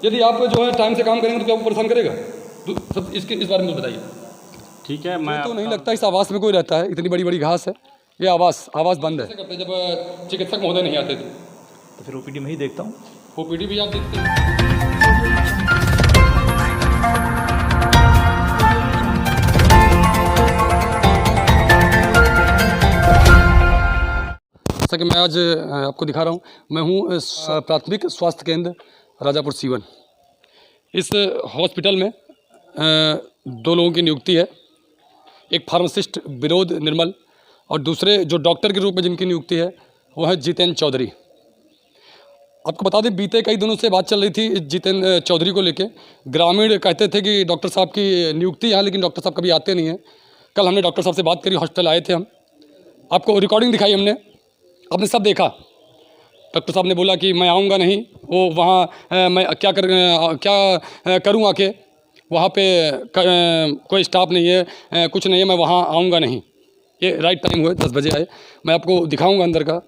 यदि आप जो है टाइम से काम करेंगे तो क्या आपको परेशान करेगा? सब इस बारे में बताइए। ठीक है, मैं तो नहीं लगता इस आवास में कोई रहता है, इतनी बड़ी बड़ी घास है। ये आवास बंद है। कैसे करते जब चिकित्सक महोदय नहीं आते तो फिर ओपीडी में ही देखता हूँ। ओपीडी भी आप देखते हैं? जैसा कि मैं आज आपको दिखा रहा हूँ, मैं हूँ प्राथमिक स्वास्थ्य केंद्र राजापुर सीवन। इस हॉस्पिटल में दो लोगों की नियुक्ति है, एक फार्मासिस्ट विनोद निर्मल और दूसरे जो डॉक्टर के रूप में जिनकी नियुक्ति है वो है जितेंद्र चौधरी। आपको बता दें, बीते कई दिनों से बात चल रही थी जितेंद्र चौधरी को लेके। ग्रामीण कहते थे कि डॉक्टर साहब की नियुक्ति यहाँ, लेकिन डॉक्टर साहब कभी आते नहीं हैं। कल हमने डॉक्टर साहब से बात करी, हॉस्पिटल आए थे हम, आपको रिकॉर्डिंग दिखाई हमने, आपने सब देखा। डॉक्टर साहब ने बोला कि मैं आऊँगा नहीं, वो वहाँ मैं क्या करूँ आके, वहाँ पे कोई स्टाफ नहीं है, कुछ नहीं है, मैं वहाँ आऊँगा नहीं। ये राइट टाइम हुए 10 बजे आए। मैं आपको दिखाऊंगा अंदर का,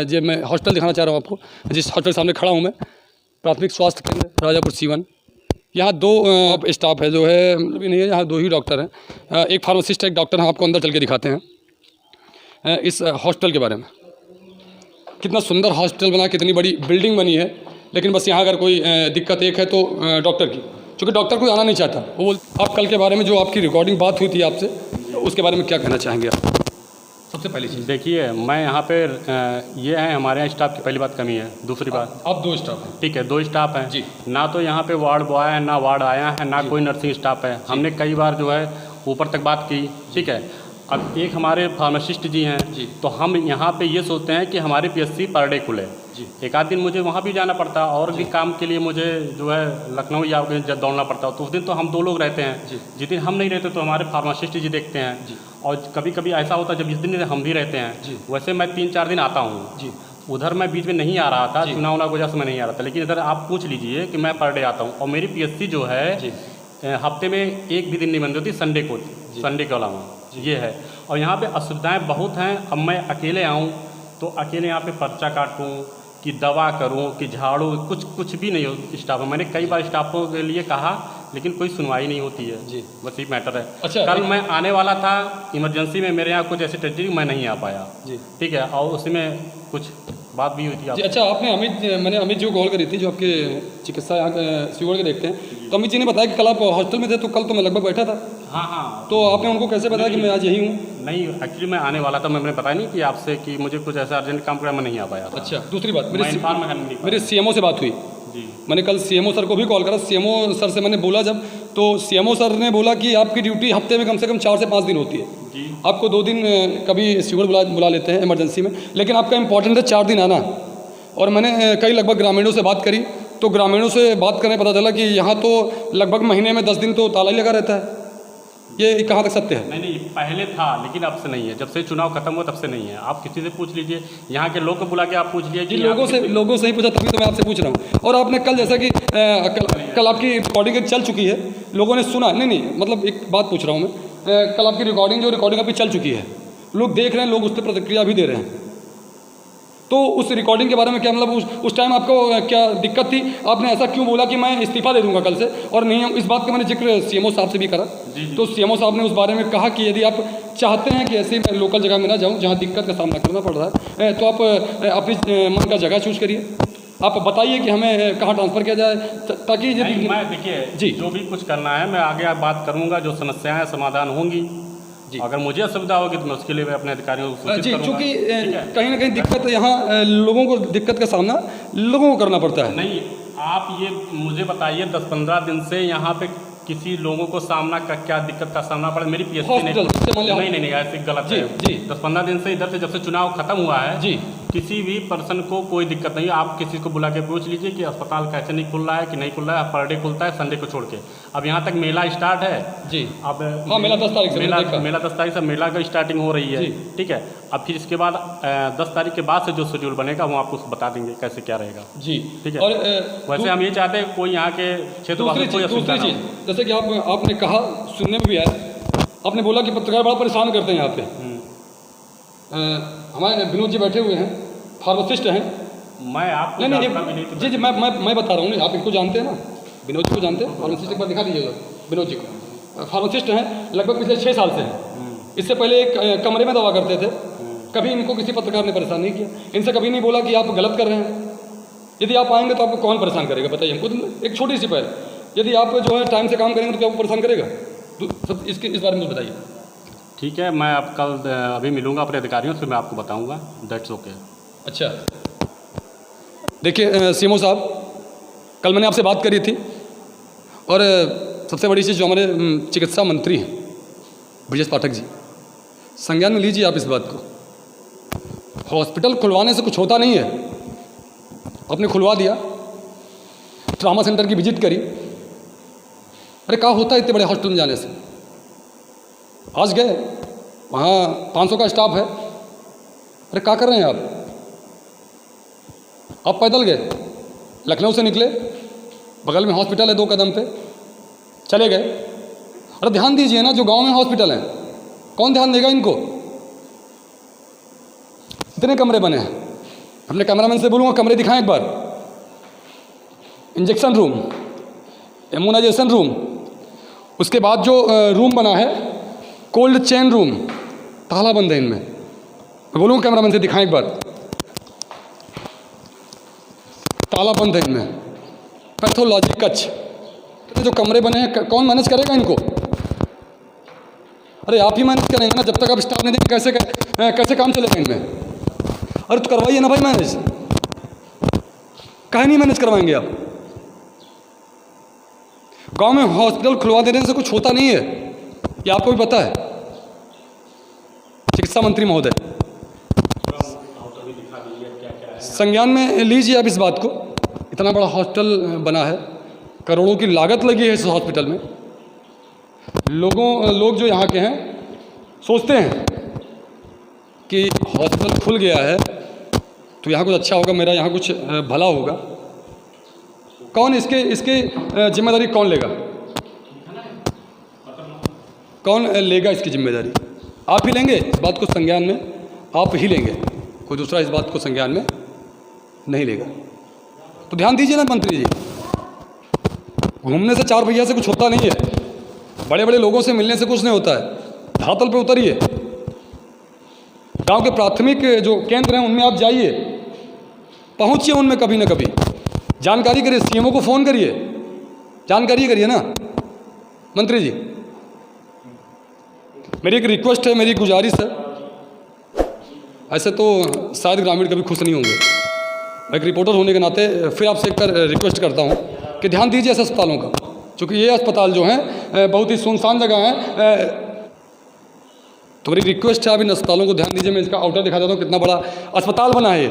जो मैं हॉस्पिटल दिखाना चाह रहा हूँ आपको, जिस हॉस्पिटल सामने खड़ा हूँ मैं, प्राथमिक स्वास्थ्य केंद्र राजापुर सीवन। यहाँ 2 स्टाफ है, जो है भी नहीं है, यहाँ 2 ही डॉक्टर हैं, एक फार्मासिस्ट है, एक डॉक्टर हैं। आपको अंदर चल के दिखाते हैं इस हॉस्पिटल के बारे में। कितना सुंदर हॉस्पिटल बना, कितनी बड़ी बिल्डिंग बनी है, लेकिन बस यहाँ अगर कोई दिक्कत एक है तो डॉक्टर की, क्योंकि डॉक्टर कोई आना नहीं चाहता। वो आप कल के बारे में जो आपकी रिकॉर्डिंग बात हुई थी आपसे, उसके बारे में क्या कहना चाहेंगे आप? सबसे पहली चीज़ देखिए, मैं यहाँ पे ये है, हमारे यहाँ स्टाफ की पहली बात कमी है। दूसरी बात, आप 2 स्टाफ हैं? ठीक है, 2 स्टाफ हैं जी। ना तो यहाँ पे वार्ड बॉय है, ना वार्ड आया है, ना कोई नर्सिंग स्टाफ है। हमने कई बार जो है ऊपर तक बात की, ठीक है। अब एक हमारे फार्मासिस्ट जी हैं, तो हम यहाँ पे ये सोचते हैं कि हमारी पीएचसी पर डे खुले। एक आध दिन मुझे वहाँ भी जाना पड़ता, और भी काम के लिए मुझे जो है लखनऊ या दौड़ना पड़ता, तो उस दिन तो हम 2 लोग रहते हैं। जिस दिन हम नहीं रहते तो हमारे फार्मासिस्ट जी देखते हैं, और कभी कभी ऐसा होता है जब इस दिन हम भी रहते हैं। वैसे मैं 3-4 दिन आता हूँ, उधर मैं बीच में नहीं आ रहा था, चुनाव की वजह से मैं नहीं आ रहा था, लेकिन इधर आप पूछ लीजिए कि मैं पर डे आता हूँ। और मेरी पीएचसी जो है हफ्ते में एक भी दिन नहीं बंद होती, संडे को, संडे के अलावा ये है। और यहाँ पे असुविधाएं बहुत हैं। अब मैं अकेले आऊँ तो अकेले यहाँ पे पर्चा काटूँ कि दवा करूँ कि झाड़ू, कुछ भी नहीं हो स्टाफ में। मैंने कई बार स्टाफों के लिए कहा, लेकिन कोई सुनवाई नहीं होती है जी, बस ये मैटर है। अच्छा, कल मैं आने वाला था इमरजेंसी में, मेरे यहाँ कुछ ऐसी ट्रेजेडी मैं नहीं आ पाया जी, ठीक है, और उसमें कुछ बात भी हुई थी जी। अच्छा, आपने मैंने अमित जी को कॉल करी थी, जो आपके चिकित्सा यहाँ सीवर के देखते हैं, तो अमित जी ने बताया कि कल आप हॉस्पिटल में थे, तो कल तो मैं लगभग बैठा था। हाँ। तो आपने उनको कैसे बताया कि मैं आज यही हूँ? नहीं, एक्चुअली मैं आने वाला था, मैंने बताया नहीं कि आपसे कि मुझे कुछ ऐसा अर्जेंट काम कर मैं नहीं आ पाया था। अच्छा, दूसरी बात, मेरे सीएमओ से बात हुई जी। मैंने कल सीएमओ सर को भी कॉल करा। सीएमओ सर से मैंने बोला जब, तो सीएमओ सर ने बोला कि आपकी ड्यूटी हफ्ते में कम से कम 4 से 5 दिन होती है जी। आपको 2 दिन कभी सीवर बुला लेते हैं इमरजेंसी में, लेकिन आपका इंपॉर्टेंट है 4 दिन आना। और मैंने कई लगभग ग्रामीणों से बात करी, तो ग्रामीणों से बात करने पता चला कि यहाँ तो लगभग महीने में 10 दिन तो ताला ही लगा रहता है। ये कहाँ तक सत्य है? नहीं, पहले था, लेकिन अब से नहीं है। जब से चुनाव खत्म हुआ तब से नहीं है। आप किसी से पूछ लीजिए, यहाँ के लोग को बुला के आप पूछ लीजिए। लोगों से ही पूछा, तभी तो मैं आपसे पूछ रहा हूँ। और आपने कल, जैसा कि कल आपकी रिकॉर्डिंग चल चुकी है, लोगों ने सुना नहीं, मतलब एक बात पूछ रहा हूँ मैं, कल आपकी रिकॉर्डिंग अभी चल चुकी है, लोग देख रहे हैं, लोग उस पर प्रतिक्रिया भी दे रहे हैं, तो उस रिकॉर्डिंग के बारे में क्या, मतलब उस टाइम आपको क्या दिक्कत थी? आपने ऐसा क्यों बोला कि मैं इस्तीफा दे दूंगा कल से? और नहीं, इस बात का मैंने जिक्र सीएमओ साहब से भी करा जी। तो सीएमओ साहब ने उस बारे में कहा कि यदि आप चाहते हैं कि ऐसे मैं लोकल जगह में ना जाऊं जहां दिक्कत का सामना करना पड़ रहा है, तो आप अपनी मन का जगह चूज करिए। आप बताइए कि हमें कहाँ ट्रांसफ़र किया जाए, ताकि मैं देखिए जी, जो भी कुछ करना है मैं आगे बात करूँगा, जो समस्याएँ समाधान होंगी जी। अगर मुझे असुविधा होगी तो मैं उसके लिए अपने अधिकारियों को सूचित करूंगा। क्योंकि कहीं ना कहीं दिक्कत यहाँ लोगों को, दिक्कत का सामना लोगों को करना पड़ता है। नहीं, आप ये मुझे बताइए 10-15 दिन से यहाँ पे किसी लोगों को सामना का क्या दिक्कत का सामना पड़ा? मेरी पीएचसी नहीं, ऐसे गलत है जी। 10-15 दिन से इधर से जब से चुनाव खत्म हुआ है जी, किसी भी पर्सन को कोई दिक्कत नहीं है। आप किसी को बुला के पूछ लीजिए कि अस्पताल कैसे नहीं खुल रहा है कि नहीं खुल रहा है। पर डे खुलता है संडे को छोड़ के। अब यहाँ तक मेला स्टार्ट है जी। अब हाँ, मेला 10 तारीख से, मेला 10 तारीख से मेला का स्टार्टिंग हो रही है, ठीक है। अब फिर इसके बाद 10 तारीख के बाद से जो शेड्यूल बनेगा वो आपको बता देंगे कैसे क्या रहेगा जी, ठीक है। और वैसे हम ये चाहते हैं कोई यहाँ के क्षेत्र वाले कोई असुविधा ना हो। जैसे कि आपने कहा, सुनने में भी आया, आपने बोला कि पत्रकार बड़ा परेशान करते हैं यहाँ पे। हमारे विनोद जी बैठे हुए हैं, फार्मासिस्ट हैं। मैं आपको नहीं जी, मैं बता रहा हूँ, आप इनको जानते हैं ना, विनोद जी को जानते हैं? फार्मासिस्ट एक बार दिखा दीजिएगा विनोद जी को। फार्मासिस्ट हैं, लगभग पिछले 6 साल से हैं। इससे पहले एक कमरे में दवा करते थे। कभी इनको किसी पत्रकार ने परेशान नहीं किया, इनसे कभी नहीं बोला कि आप गलत कर रहे हैं। यदि आप आएंगे तो आपको कौन परेशान करेगा बताइए हमको। एक छोटी सी पहल, यदि आप जो है टाइम से काम करेंगे तो क्या आपको परेशान करेगा? सब इसके इस बारे में बताइए। ठीक है, मैं आप कल अभी मिलूंगा अपने अधिकारियों से, मैं आपको बताऊंगा। That's okay. अच्छा, देखिए सीएमओ साहब, कल मैंने आपसे बात करी थी और सबसे बड़ी चीज़ जो हमारे चिकित्सा मंत्री हैं ब्रजेश पाठक जी, संज्ञान में लीजिए आप इस बात को। हॉस्पिटल खुलवाने से कुछ होता नहीं है, आपने खुलवा दिया। ट्रामा सेंटर की विजिट करी, अरे क्या होता है इतने बड़े हॉस्पिटल में जाने से? आज गए, वहाँ 500 का स्टाफ है। अरे क्या कर रहे हैं आप पैदल गए, लखनऊ से निकले, बगल में हॉस्पिटल है 2 कदम पे, चले गए। अरे ध्यान दीजिए ना, जो गांव में हॉस्पिटल हैं कौन ध्यान देगा इनको? इतने कमरे बने हैं। अपने कैमरामैन से बोलूँगा कमरे दिखाएं एक बार। इंजेक्शन रूम, इम्यूनाइजेशन रूम, उसके बाद जो रूम बना है कोल्ड चेन रूम, ताला बंद है इनमें। मैं बोलूँगा कैमरामैन से दिखाएं एक बार, ताला बंद है इनमें। पैथोलॉजी कक्ष, जो कमरे बने हैं कौन मैनेज करेगा इनको? अरे आप ही मैनेज करेंगे ना, जब तक आप स्टाफ नहीं देंगे कैसे काम चलेगा इनमें? अरे तो करवाइए ना भाई मैनेज, काहे नहीं मैनेज करवाएंगे आप? गांव में हॉस्पिटल खुलवा देने से कुछ होता नहीं है, ये आपको भी पता है चिकित्सा मंत्री महोदय। संज्ञान में लीजिए आप इस बात को। इतना बड़ा हॉस्पिटल बना है, करोड़ों की लागत लगी है इस हॉस्पिटल में। लोग जो यहाँ के हैं सोचते हैं कि हॉस्पिटल खुल गया है तो यहाँ कुछ अच्छा होगा, मेरा यहाँ कुछ भला होगा। कौन इसके जिम्मेदारी कौन लेगा? कौन लेगा इसकी जिम्मेदारी? आप ही लेंगे इस बात को संज्ञान में, आप ही लेंगे, कोई दूसरा इस बात को संज्ञान में नहीं लेगा। तो ध्यान दीजिए ना मंत्री जी, घूमने से 4 पहिया से कुछ होता नहीं है, बड़े बड़े लोगों से मिलने से कुछ नहीं होता है। धरातल पे उतरिए, गांव के प्राथमिक जो केंद्र हैं उनमें आप जाइए, पहुंचिए उनमें कभी ना कभी, जानकारी करिए, सीएमओ को फ़ोन करिए, जानकारी करिए ना मंत्री जी। मेरी एक रिक्वेस्ट है, मेरी गुजारिश है, ऐसे तो शायद ग्रामीण कभी खुश नहीं होंगे, मैं एक रिपोर्टर होने के नाते फिर आपसे एक बार रिक्वेस्ट करता हूँ कि ध्यान दीजिए ऐसे अस्पतालों का, क्योंकि ये अस्पताल जो हैं बहुत ही सुनसान जगह हैं। तो मेरी रिक्वेस्ट है आप इन अस्पतालों को ध्यान दीजिए। मैं इसका आउटर दिखा देता हूँ, कितना बड़ा अस्पताल बना है ये,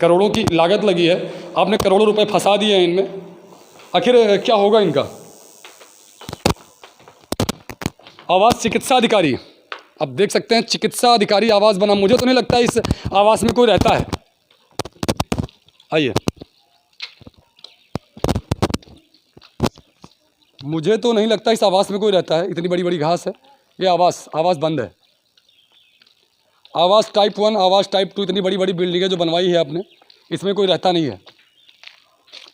करोड़ों की लागत लगी है, आपने करोड़ों रुपए फंसा दिए हैं इनमें, आखिर क्या होगा इनका? आवास चिकित्सा अधिकारी, आप देख सकते हैं चिकित्सा अधिकारी आवास बना। मुझे तो नहीं लगता इस आवास में कोई रहता है। आइए, मुझे तो नहीं लगता इस आवास में कोई रहता है, इतनी बड़ी बड़ी घास है। ये आवास बंद है। आवास टाइप 1, आवास टाइप 2, इतनी बड़ी बड़ी बिल्डिंगें जो बनवाई है आपने, इसमें कोई रहता नहीं है,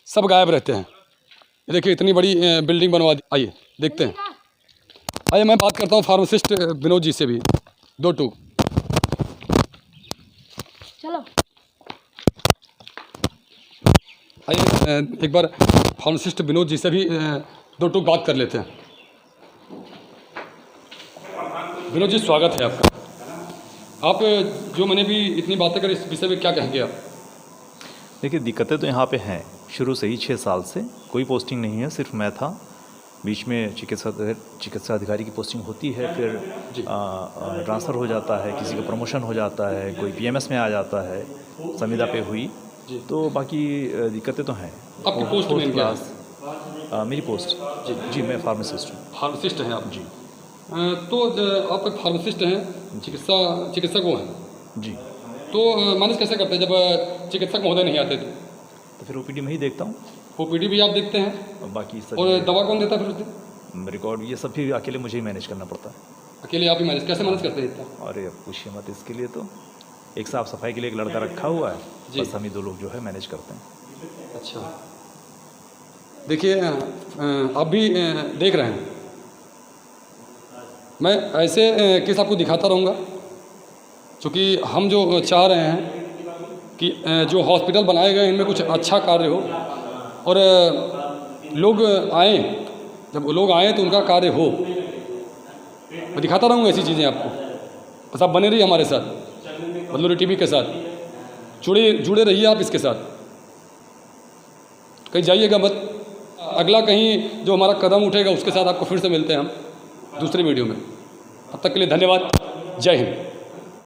सब गायब रहते हैं। ये देखिए इतनी बड़ी बिल्डिंग बनवा दी। आइए देखते हैं। आइए मैं बात करता हूँ फार्मासिस्ट विनोद जी से भी, 2-2 चलो। आइए एक बार फार्मासिस्ट विनोद जी से भी 2-2 बात कर लेते हैं। विनोद जी स्वागत है आपका। आप जो मैंने भी इतनी बातें करी, इस विषय में क्या कहेंगे आप? देखिए, दिक्कतें तो यहाँ पे हैं शुरू से ही, 6 साल से कोई पोस्टिंग नहीं है, सिर्फ मैं था। बीच में चिकित्सा अधिकारी की पोस्टिंग होती है, फिर ट्रांसफ़र हो जाता है, किसी का प्रमोशन हो जाता है, कोई पीएमएस में आ जाता है, संविदा पे हुई, तो बाकी दिक्कतें तो हैं। आपकी पोस्ट में क्या है? मेरी पोस्ट जी मैं फार्मासिस्ट हूँ। फार्मासिस्ट हैं आप? जी। तो आप एक फार्मासिस्ट हैं, चिकित्सक वो हैं जी। तो मैनेज कैसे करते हैं जब चिकित्सक महोदय नहीं आते? तो फिर ओपीडी में ही देखता हूँ, ओपीडी भी आप देखते हैं, और बाकी सब और दवा कौन देता है फिर उस दिन? रिकॉर्ड ये सब भी अकेले मुझे ही मैनेज करना पड़ता है। अकेले आप ही मैनेज कैसे मैनेज करते हैं इतना? और अब पूछिए मत, इसके लिए तो एक साफ सफाई के लिए एक लड़का रखा हुआ है, बस हम ही 2 लोग जो है मैनेज करते हैं। अच्छा, देखिए आप भी देख रहे हैं, मैं ऐसे केस आपको दिखाता रहूँगा, क्योंकि हम जो चाह रहे हैं कि जो हॉस्पिटल बनाए गए इनमें कुछ अच्छा कार्य हो और लोग आएँ, जब लोग आएँ तो उनका कार्य हो। मैं दिखाता रहूँगा ऐसी चीज़ें आपको, बस आप बने रहिए हमारे साथ, बदलूरी टीवी के साथ, जुड़े रहिए आप इसके साथ, कहीं जाइएगा मत। अगला कहीं जो हमारा कदम उठेगा उसके साथ आपको फिर से मिलते हैं हम दूसरे वीडियो में। तब तक के लिए धन्यवाद। जय हिंद।